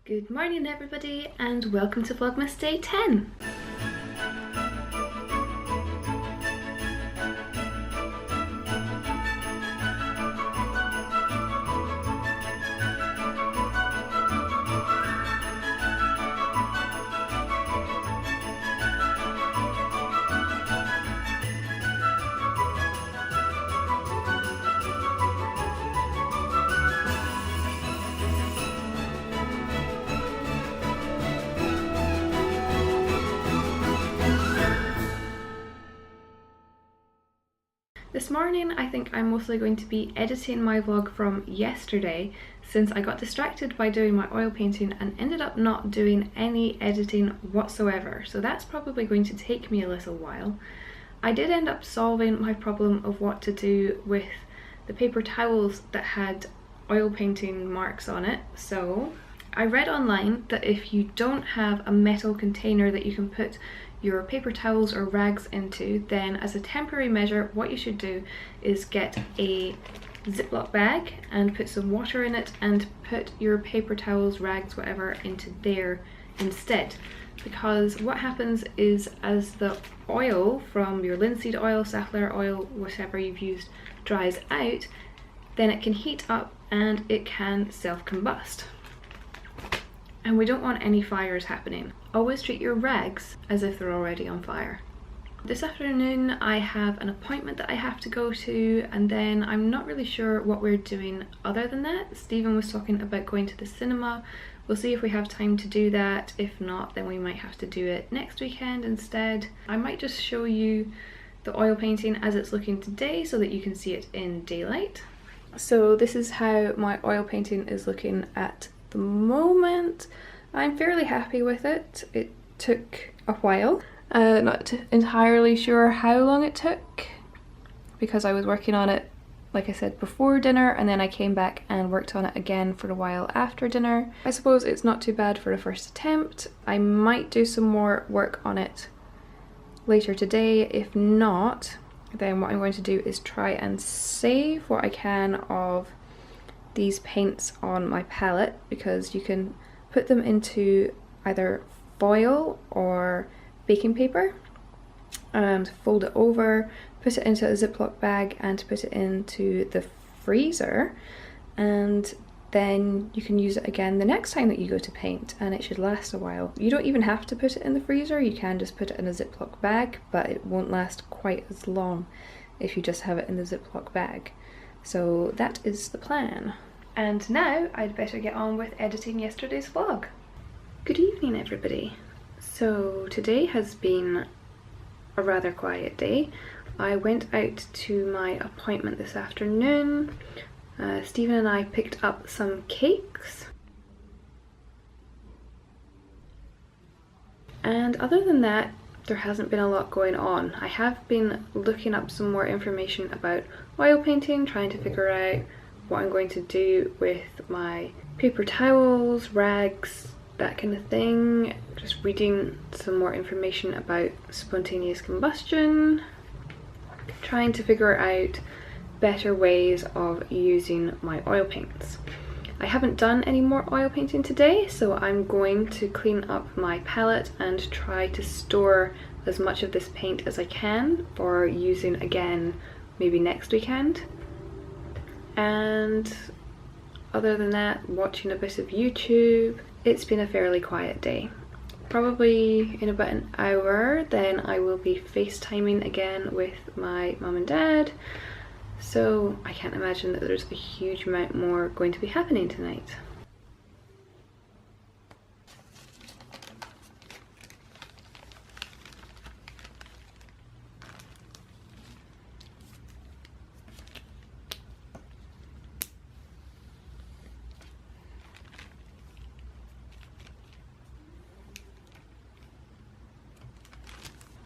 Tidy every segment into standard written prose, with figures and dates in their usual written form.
Good morning everybody and welcome to Vlogmas Day 10. This morning I think I'm mostly going to be editing my vlog from yesterday since I got distracted by doing my oil painting and ended up not doing any editing whatsoever, so that's probably going to take me a little while. I did end up solving my problem of what to do with the paper towels that had oil painting marks on it. So I read online that if you don't have a metal container that you can put your paper towels or rags into, then as a temporary measure what you should do is get a Ziploc bag and put some water in it and put your paper towels, rags, whatever into there instead. Because what happens is as the oil from your linseed oil, safflower oil, whatever you've used dries out, then it can heat up and it can self-combust. And we don't want any fires happening. Always treat your rags as if they're already on fire. This afternoon I have an appointment that I have to go to, and then I'm not really sure what we're doing other than that. Stephen was talking about going to the cinema. We'll see if we have time to do that. If not, then we might have to do it next weekend instead. I might just show you the oil painting as it's looking today so that you can see it in daylight. So this is how my oil painting is looking at the moment. I'm fairly happy with it. It took a while. Not entirely sure how long it took because I was working on it, like I said, before dinner, and then I came back and worked on it again for a while after dinner. I suppose it's not too bad for a first attempt. I might do some more work on it later today. If not, then what I'm going to do is try and save what I can of these paints on my palette, because you can put them into either foil or baking paper and fold it over, put it into a Ziploc bag and put it into the freezer, and then you can use it again the next time that you go to paint and it should last a while. You don't even have to put it in the freezer, you can just put it in a Ziploc bag, but it won't last quite as long if you just have it in the Ziploc bag. So that is the plan. And now I'd better get on with editing yesterday's vlog. Good evening everybody. So today has been a rather quiet day. I went out to my appointment this afternoon. Stephen and I picked up some cakes. And other than that, there hasn't been a lot going on. I have been looking up some more information about oil painting, trying to figure out what I'm going to do with my paper towels, rags, that kind of thing. Just reading some more information about spontaneous combustion, trying to figure out better ways of using my oil paints. I haven't done any more oil painting today, so I'm going to clean up my palette and try to store as much of this paint as I can for using again maybe next weekend. And other than that, watching a bit of YouTube. It's been a fairly quiet day. Probably in about an hour then I will be Facetiming again with my mum and dad, so I can't imagine that there's a huge amount more going to be happening tonight.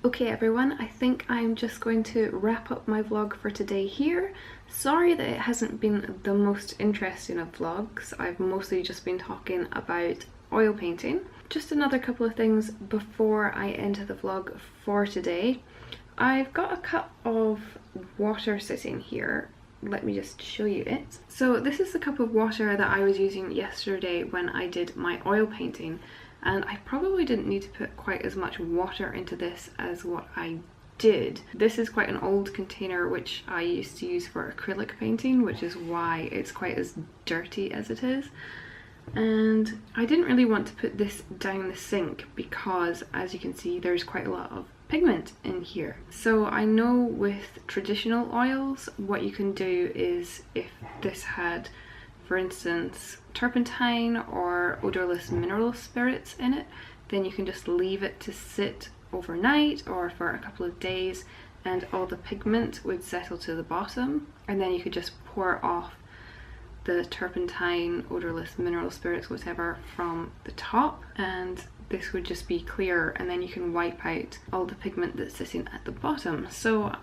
Okay everyone, I think I'm just going to wrap up my vlog for today here. Sorry that it hasn't been the most interesting of vlogs. I've mostly just been talking about oil painting. Just another couple of things before I end the vlog for today. I've got a cup of water sitting here let me just show you it. So this is the cup of water that I was using yesterday when I did my oil painting, and I probably didn't need to put quite as much water into this as what I did. This is quite an old container which I used to use for acrylic painting, which is why it's quite as dirty as it is. And I didn't really want to put this down the sink because, as you can see, there's quite a lot of pigment in here. So I know with traditional oils what you can do is, if this had, for instance, turpentine or odorless mineral spirits in it, then you can just leave it to sit overnight or for a couple of days, and all the pigment would settle to the bottom, and then you could just pour off the turpentine, odorless mineral spirits, whatever, from the top, and this would just be clear, and then you can wipe out all the pigment that's sitting at the bottom. So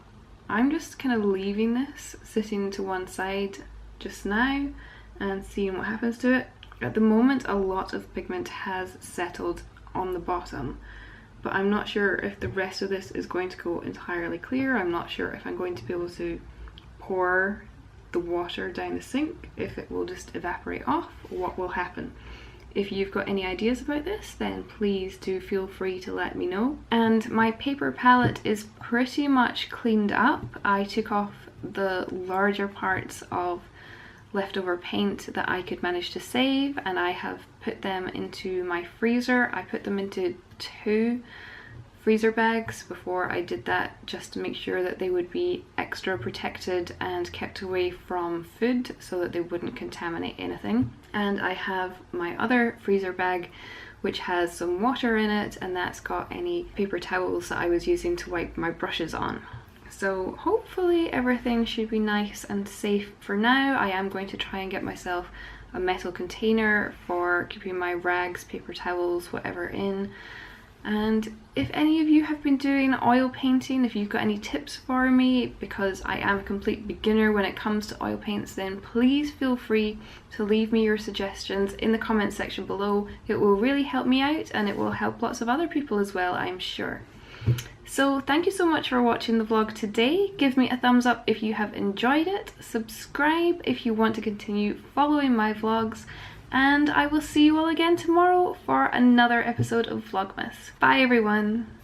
I'm just kind of leaving this sitting to one side just now and seeing what happens to it. At the moment, a lot of pigment has settled on the bottom, but I'm not sure if the rest of this is going to go entirely clear. I'm not sure if I'm going to be able to pour the water down the sink, if it will just evaporate off, or what will happen. If you've got any ideas about this, then please do feel free to let me know. And my paper palette is pretty much cleaned up. I took off the larger parts of leftover paint that I could manage to save, and I have put them into my freezer. I put them into 2 freezer bags before I did that, just to make sure that they would be extra protected and kept away from food so that they wouldn't contaminate anything. And I have my other freezer bag which has some water in it, and that's got any paper towels that I was using to wipe my brushes on. So hopefully everything should be nice and safe for now. I am going to try and get myself a metal container for keeping my rags, paper towels, whatever in. And if any of you have been doing oil painting, if you've got any tips for me, because I am a complete beginner when it comes to oil paints, then please feel free to leave me your suggestions in the comment section below. It will really help me out, and it will help lots of other people as well, I'm sure. So thank you so much for watching the vlog today. Give me a thumbs up if you have enjoyed it. Subscribe if you want to continue following my vlogs. And I will see you all again tomorrow for another episode of Vlogmas. Bye everyone!